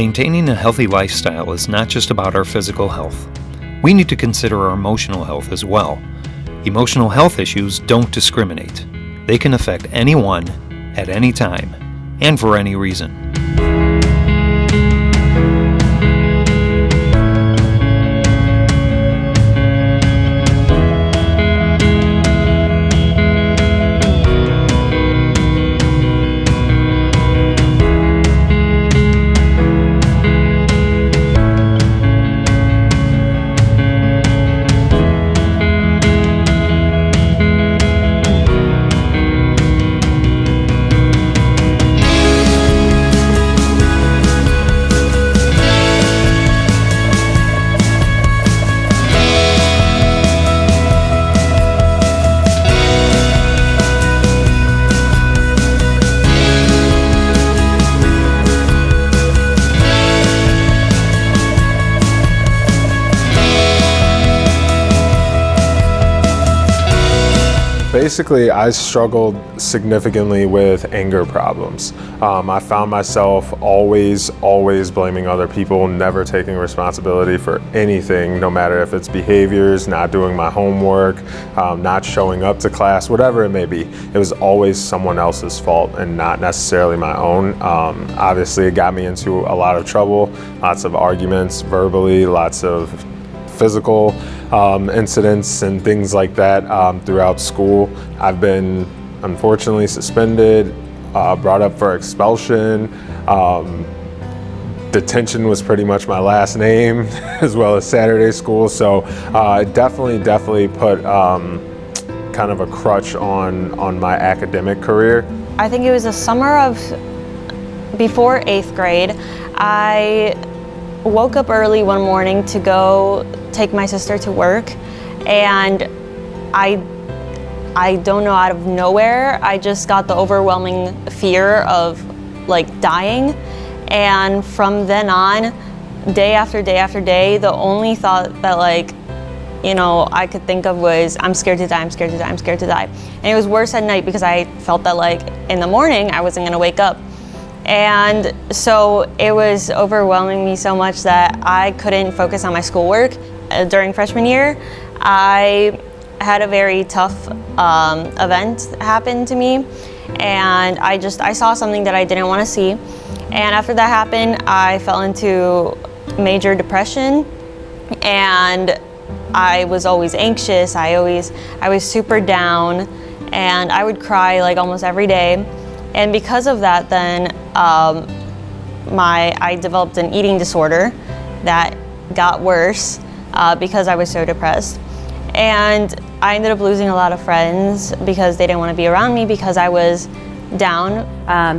Maintaining a healthy lifestyle is not just about our physical health. We need to consider our emotional health as well. Emotional health issues don't discriminate. They can affect anyone, at any time, and for any reason. Basically, I struggled significantly with anger problems. I found myself always blaming other people, never taking responsibility for anything, no matter if it's behaviors, not doing my homework, not showing up to class, whatever it may be. It was always someone else's fault and not necessarily my own. Obviously, it got me into a lot of trouble, lots of arguments verbally, lots of physical incidents and things like that throughout school. I've been unfortunately suspended, brought up for expulsion. Detention was pretty much my last name, as well as Saturday school. So it definitely put kind of a crutch on my academic career. I think it was the summer of before 8th grade. I woke up early one morning to go take my sister to work, and I don't know, out of nowhere, I just got the overwhelming fear of like dying. And from then on, day after day after day, the only thought that I could think of was, I'm scared to die, I'm scared to die, I'm scared to die. And it was worse at night because I felt that in the morning I wasn't gonna wake up. And so it was overwhelming me so much that I couldn't focus on my schoolwork. During freshman year, I had a very tough event happen to me, and I saw something that I didn't want to see. And after that happened, I fell into major depression, and I was always anxious. I was super down, and I would cry almost every day. And because of that, then I developed an eating disorder that got worse because I was so depressed. And I ended up losing a lot of friends because they didn't want to be around me because I was down.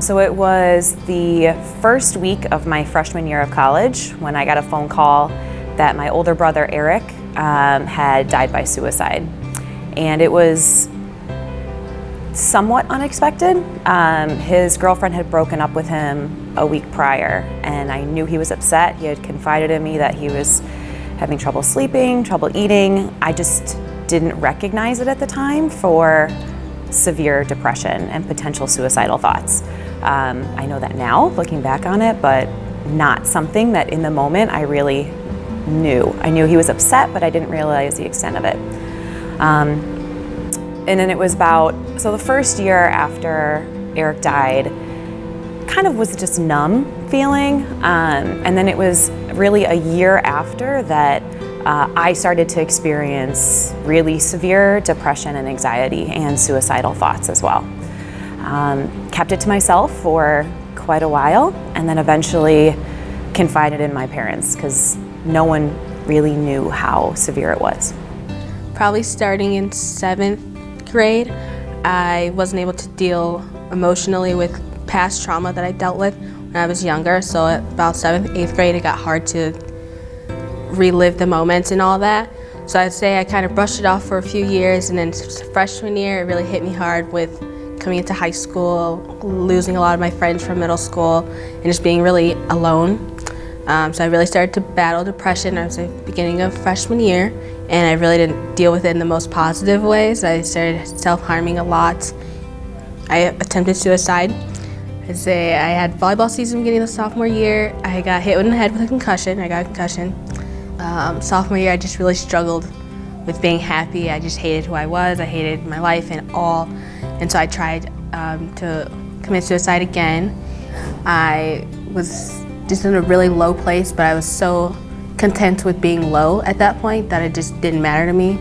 So it was the first week of my freshman year of college when I got a phone call that my older brother Eric had died by suicide. And it was somewhat unexpected. His girlfriend had broken up with him a week prior, and I knew he was upset. He had confided in me that he was having trouble sleeping, trouble eating. I just didn't recognize it at the time for severe depression and potential suicidal thoughts. I know that now, looking back on it, but not something that in the moment I really knew. I knew he was upset, but I didn't realize the extent of it. And then it was so the first year after Eric died, kind of was just numb feeling. And then it was really a year after that I started to experience really severe depression and anxiety and suicidal thoughts as well. Kept it to myself for quite a while, and then eventually confided in my parents because no one really knew how severe it was. Probably starting in 7th grade, I wasn't able to deal emotionally with past trauma that I dealt with when I was younger. So at about 7th, 8th grade, it got hard to relive the moments and all that. So I'd say I kind of brushed it off for a few years, and then freshman year, it really hit me hard with coming into high school, losing a lot of my friends from middle school, and just being really alone. So I really started to battle depression. I was at the beginning of freshman year, and I really didn't deal with it in the most positive ways. I started self-harming a lot. I attempted suicide. I'd say I had volleyball season beginning of the sophomore year. I got hit in the head with a concussion. I got a concussion. Sophomore year, I just really struggled with being happy. I just hated who I was. I hated my life and all. And so I tried to commit suicide again. I was just in a really low place, but I was so content with being low at that point that it just didn't matter to me.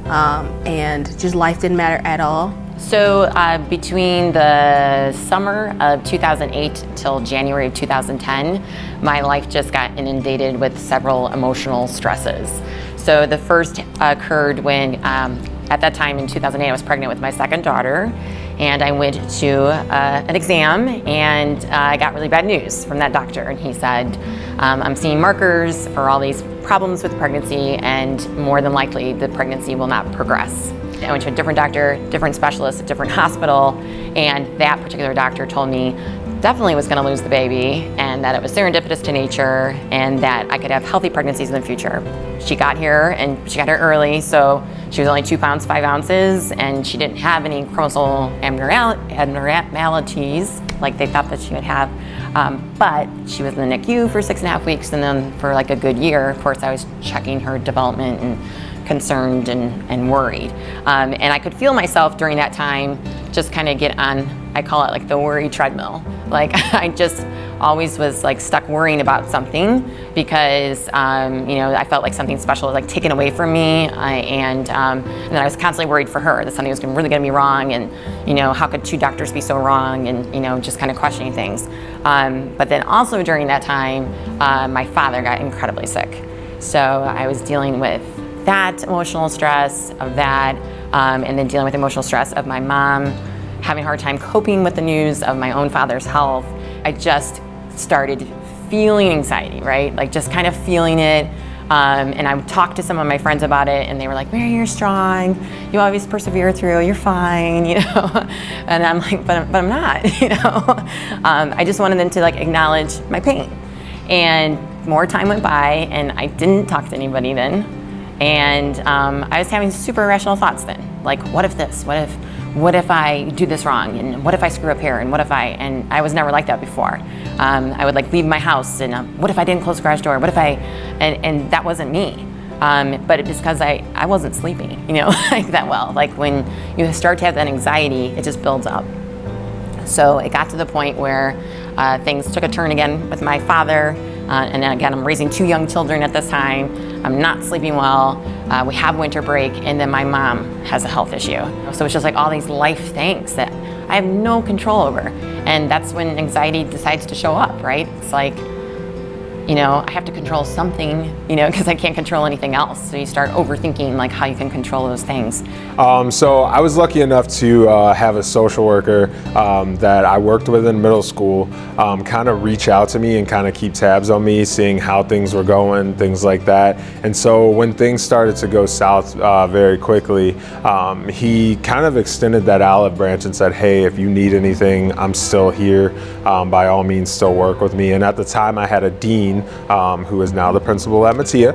And just life didn't matter at all. So between the summer of 2008 till January of 2010, my life just got inundated with several emotional stresses. So the first occurred when, at that time in 2008, I was pregnant with my second daughter, and I went to an exam, and I got really bad news from that doctor, and he said, I'm seeing markers for all these problems with pregnancy, and more than likely the pregnancy will not progress. I went to a different doctor, different specialist, a different hospital, and that particular doctor told me definitely was going to lose the baby, and that it was serendipitous to nature, and that I could have healthy pregnancies in the future. She got here, and she got here early, so she was only 2 pounds 5 ounces, and she didn't have any chromosomal abnormalities like they thought that she would have. But she was in the NICU for 6.5 weeks, and then for like a good year, of course, I was checking her development and concerned and worried. And I could feel myself during that time just kind of get on, I call it like the worry treadmill. Like I just always was like stuck worrying about something because I felt like something special was like taken away from me, and then I was constantly worried for her that something was really going to be wrong, and how could 2 doctors be so wrong, and just kind of questioning things. But then also during that time, my father got incredibly sick, so I was dealing with that emotional stress of that, and then dealing with emotional stress of my mom having a hard time coping with the news of my own father's health. I just started feeling anxiety, right? Like just kind of feeling it. And I would talk to some of my friends about it, and they were like, Mary, you're strong. You always persevere through, you're fine, And I'm like, but I'm not, I just wanted them to like acknowledge my pain. And more time went by, and I didn't talk to anybody then. And I was having super irrational thoughts then. Like, what if this? What if I do this wrong? And what if I screw up here? And and I was never like that before. I would like leave my house, and what if I didn't close the garage door? What if and that wasn't me. But it's because I wasn't sleeping, like that well. Like when you start to have that anxiety, it just builds up. So it got to the point where things took a turn again with my father. And then again, I'm raising 2 young children at this time. I'm not sleeping well. We have winter break, and then my mom has a health issue. So it's just like all these life things that I have no control over. And that's when anxiety decides to show up, right? It's like, I have to control something, because I can't control anything else. So you start overthinking like how you can control those things. So I was lucky enough to have a social worker that I worked with in middle school kind of reach out to me and kind of keep tabs on me, seeing how things were going, things like that. And so when things started to go south very quickly, he kind of extended that olive branch and said, hey, if you need anything, I'm still here. By all means, still work with me. And at the time I had a dean who is now the principal at Mattia.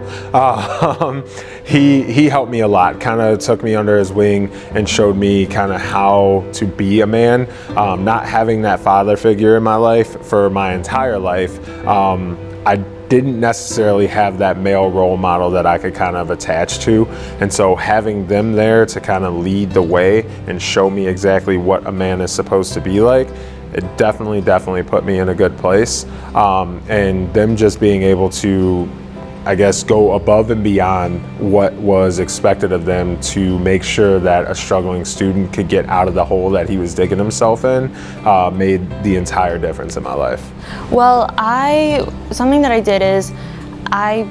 He helped me a lot, kind of took me under his wing and showed me kind of how to be a man. Not having that father figure in my life for my entire life, I didn't necessarily have that male role model that I could kind of attach to. And so having them there to kind of lead the way and show me exactly what a man is supposed to be like, it definitely put me in a good place. And them just being able to, I guess, go above and beyond what was expected of them to make sure that a struggling student could get out of the hole that he was digging himself in, made the entire difference in my life. Well, something that I did is I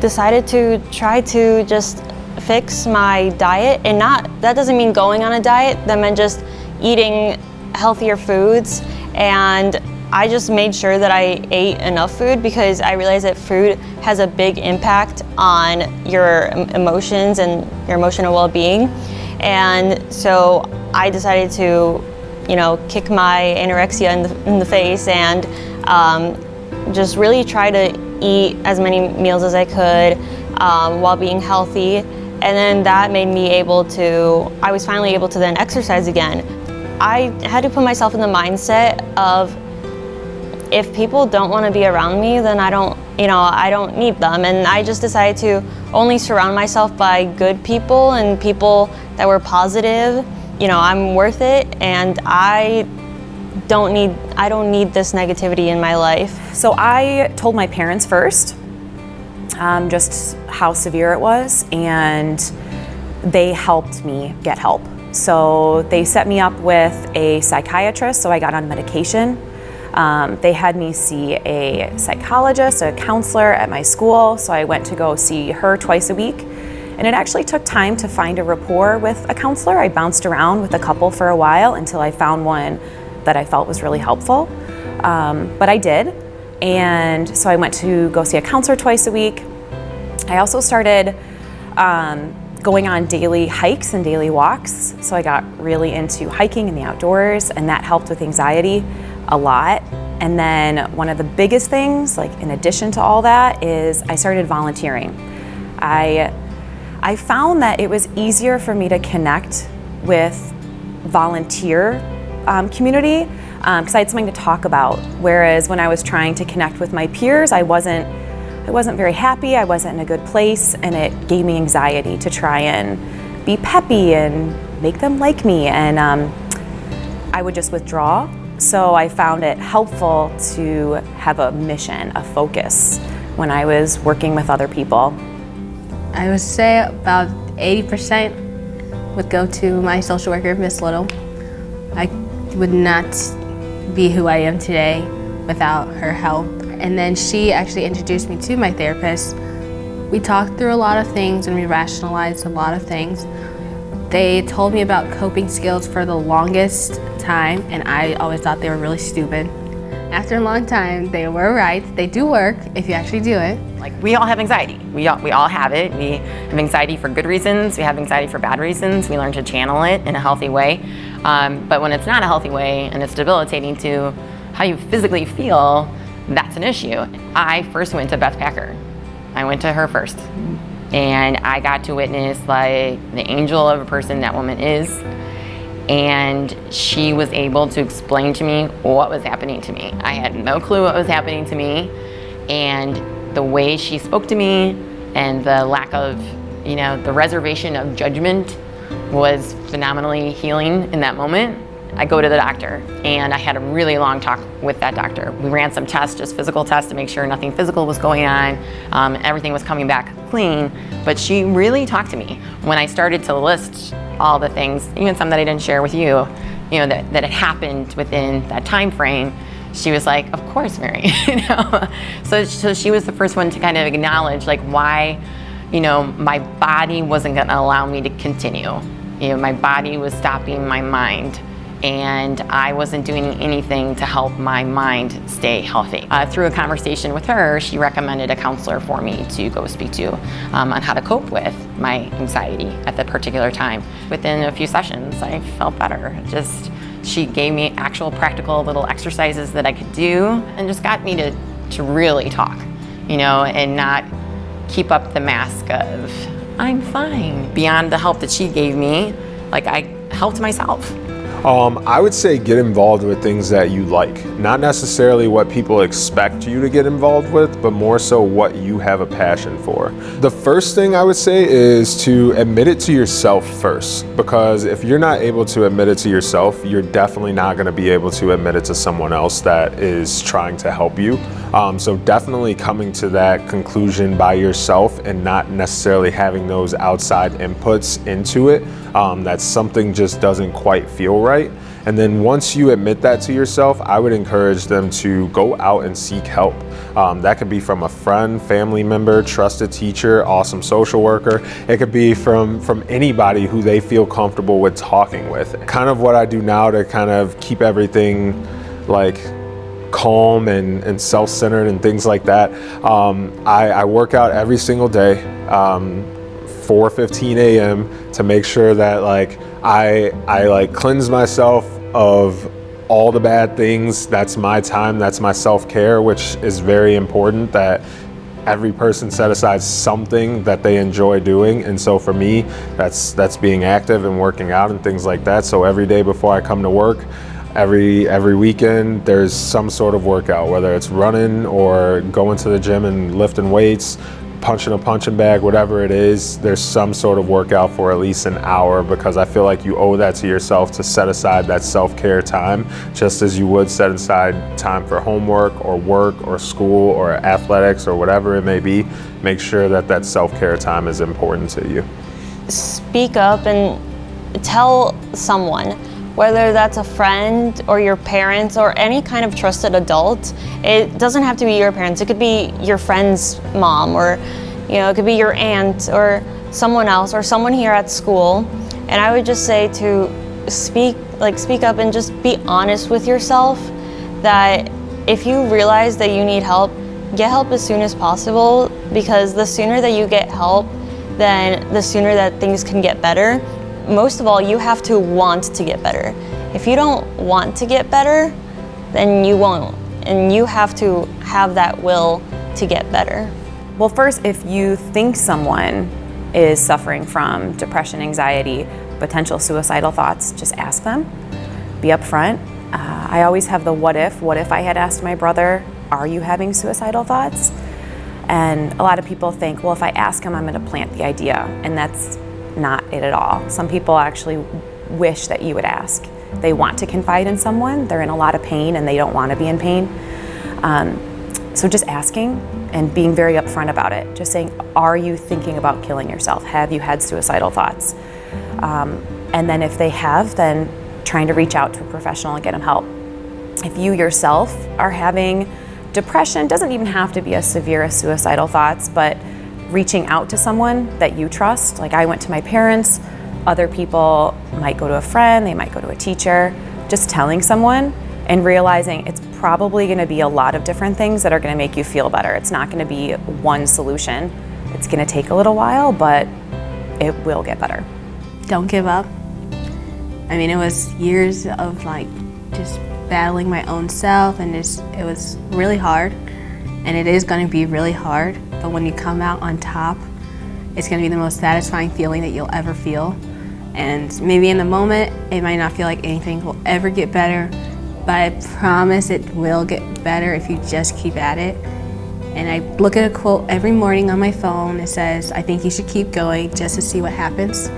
decided to try to just fix my diet, and that doesn't mean going on a diet, that meant just eating healthier foods. And I just made sure that I ate enough food, because I realized that food has a big impact on your emotions and your emotional well-being. And so I decided to, kick my anorexia in the face and just really try to eat as many meals as I could while being healthy. And then that made me I was finally able to then exercise again. I had to put myself in the mindset of, if people don't want to be around me, then I don't need them. And I just decided to only surround myself by good people and people that were positive. I'm worth it, and I don't need this negativity in my life. So I told my parents first, just how severe it was, and they helped me get help. So they set me up with a psychiatrist, so I got on medication. They had me see a psychologist, a counselor at my school, so I went to go see her twice a week. And it actually took time to find a rapport with a counselor. I bounced around with a couple for a while until I found one that I felt was really helpful. But I did. And so I went to go see a counselor twice a week. I also started going on daily hikes and daily walks. So I got really into hiking in the outdoors, and that helped with anxiety a lot. And then one of the biggest things, like in addition to all that, is I started volunteering. I found that it was easier for me to connect with volunteer community because I had something to talk about. Whereas when I was trying to connect with my peers, I wasn't very happy, I wasn't in a good place, and it gave me anxiety to try and be peppy and make them like me, and I would just withdraw. So I found it helpful to have a mission, a focus, when I was working with other people. I would say about 80% would go to my social worker, Miss Little. I would not be who I am today without her help. And then she actually introduced me to my therapist. We talked through a lot of things and we rationalized a lot of things. They told me about coping skills for the longest time, and I always thought they were really stupid. After a long time, they were right. They do work if you actually do it. Like, we all have anxiety. We all have it. We have anxiety for good reasons. We have anxiety for bad reasons. We learn to channel it in a healthy way. But when it's not a healthy way and it's debilitating to how you physically feel, that's an issue. I first went to Beth Packer. I went to her first. And I got to witness like the angel of a person that woman is. And she was able to explain to me what was happening to me. I had no clue what was happening to me. And the way she spoke to me and the lack of, the reservation of judgment was phenomenally healing in that moment. I go to the doctor, and I had a really long talk with that doctor. We ran some tests, just physical tests, to make sure nothing physical was going on. Everything was coming back clean, but she really talked to me. When I started to list all the things, even some that I didn't share with you, that had happened within that time frame, she was like, "Of course, Mary." So she was the first one to kind of acknowledge like why, my body wasn't going to allow me to continue. My body was stopping my mind, and I wasn't doing anything to help my mind stay healthy. Through a conversation with her, she recommended a counselor for me to go speak to on how to cope with my anxiety at that particular time. Within a few sessions, I felt better. She gave me actual practical little exercises that I could do, and just got me to really talk, and not keep up the mask of, I'm fine. Beyond the help that she gave me, like, I helped myself. I would say get involved with things that you like. Not necessarily what people expect you to get involved with, but more so what you have a passion for. The first thing I would say is to admit it to yourself first, because if you're not able to admit it to yourself, you're definitely not going to be able to admit it to someone else that is trying to help you. So definitely coming to that conclusion by yourself and not necessarily having those outside inputs into it, that something just doesn't quite feel right. And then once you admit that to yourself, I would encourage them to go out and seek help. That could be from a friend, family member, trusted teacher, awesome social worker. It could be from anybody who they feel comfortable with talking with. Kind of what I do now to kind of keep everything like calm and self-centered and things like that. I work out every single day, 4:15 a.m. to make sure that like I like cleanse myself of all the bad things. That's my time, that's my self-care, which is very important, that every person set aside something that they enjoy doing, and so for me, that's being active and working out and things like that. So every day before I come to work, every weekend, there's some sort of workout, whether it's running or going to the gym and lifting weights, punching a punching bag, whatever it is, there's some sort of workout for at least an hour, because I feel like you owe that to yourself to set aside that self-care time, just as you would set aside time for homework or work or school or athletics or whatever it may be. Make sure that that self-care time is important to you. Speak up and tell someone, whether that's a friend or your parents or any kind of trusted adult. It doesn't have to be your parents. It could be your friend's mom, or it could be your aunt or someone else or someone here at school. And I would just say to speak up and just be honest with yourself, that if you realize that you need help, get help as soon as possible, because the sooner that you get help, then the sooner that things can get better. Most of all, you have to want to get better. If you don't want to get better, then you won't. And you have to have that will to get better. Well, first, if you think someone is suffering from depression, anxiety, potential suicidal thoughts, just ask them. Be upfront. I always have the what if. What if I had asked my brother, are you having suicidal thoughts? And a lot of people think, well, if I ask him, I'm going to plant the idea. And that's not it at all. Some people actually wish that you would ask. They want to confide in someone. They're in a lot of pain and they don't want to be in pain. So just asking and being very upfront about it. Just saying, are you thinking about killing yourself? Have you had suicidal thoughts? And then if they have, then trying to reach out to a professional and get them help. If you yourself are having depression, doesn't even have to be as severe as suicidal thoughts, but reaching out to someone that you trust. Like I went to my parents, other people might go to a friend, they might go to a teacher. Just telling someone and realizing it's probably going to be a lot of different things that are going to make you feel better. It's not going to be one solution. It's going to take a little while, but it will get better. Don't give up. I mean, it was years of just battling my own self, and it was really hard, and it is going to be really hard. But when you come out on top, it's going to be the most satisfying feeling that you'll ever feel. And maybe in the moment, it might not feel like anything will ever get better, but I promise it will get better if you just keep at it. And I look at a quote every morning on my phone. It says, I think you should keep going just to see what happens.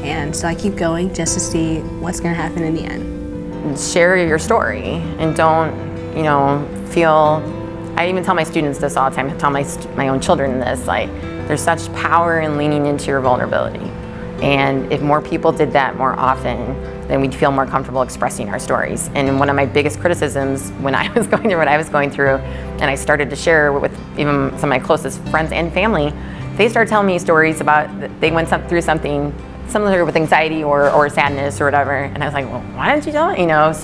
And so I keep going just to see what's going to happen in the end. Share your story and don't, feel. I even tell my students this all the time. I tell my own children this. There's such power in leaning into your vulnerability, and if more people did that more often, then we'd feel more comfortable expressing our stories. And one of my biggest criticisms when I was going through what I was going through, and I started to share with even some of my closest friends and family, they started telling me stories about they went through something similar with anxiety or sadness or whatever, and I was like, well, why didn't you tell it?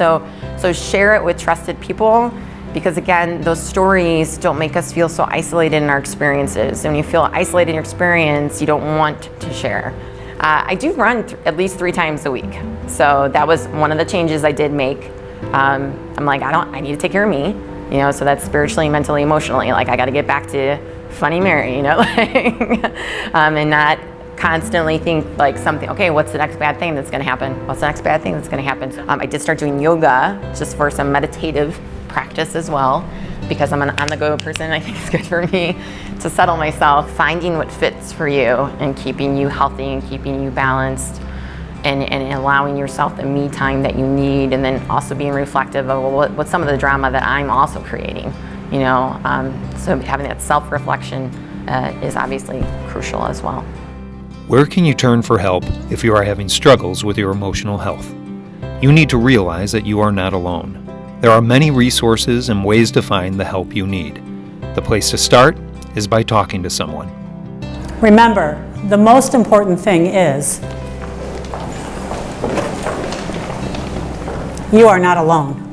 So share it with trusted people. Because again, those stories don't make us feel so isolated in our experiences. And when you feel isolated in your experience, you don't want to share. I do run at least 3 times a week. So that was one of the changes I did make. I'm like, I need to take care of me. So that's spiritually, mentally, emotionally. I got to get back to funny Mary, and not constantly think something, okay, what's the next bad thing that's going to happen? What's the next bad thing that's going to happen? I did start doing yoga just for some meditative practice as well, because I'm an on-the-go person. I think it's good for me to settle myself, finding what fits for you and keeping you healthy and keeping you balanced, and allowing yourself the me time that you need, and then also being reflective of what's some of the drama that I'm also creating. So having that self-reflection is obviously crucial as well. Where can you turn for help if you are having struggles with your emotional health? You need to realize that you are not alone. There are many resources and ways to find the help you need. The place to start is by talking to someone. Remember, the most important thing is you are not alone.